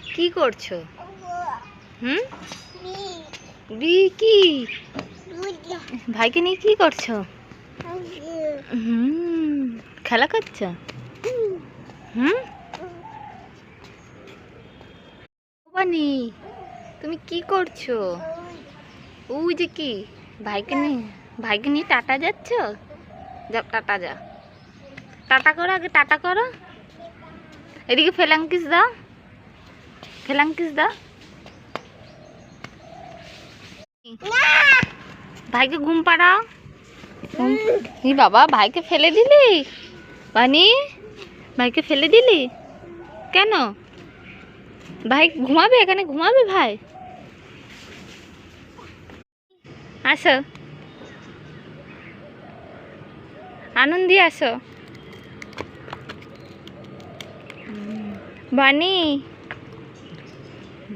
কি করছো? হুম, কি ভাইকে নিয়ে কি করছো? হুম, খেলা করছো? হুম, বানি তুমি কি করছো? ওই যে কি ভাইকে নিয়ে টাটা যাচ্ছ? যাও টাটা, যা টাটা করো, আগে টাটা করো। এদিকে ফেলাঙ্কিস দাও, ফেলাঙ্কিস দাও। ভাইকে ঘুম পাড়াও। বাবা, ভাইকে ফেলে দিলি? বানি, ভাইকে ফেলে দিলি কেন? ভাই ঘুমাবে, এখানে ঘুমাবে ভাই? আসো, আনন্দি আসো। বানি।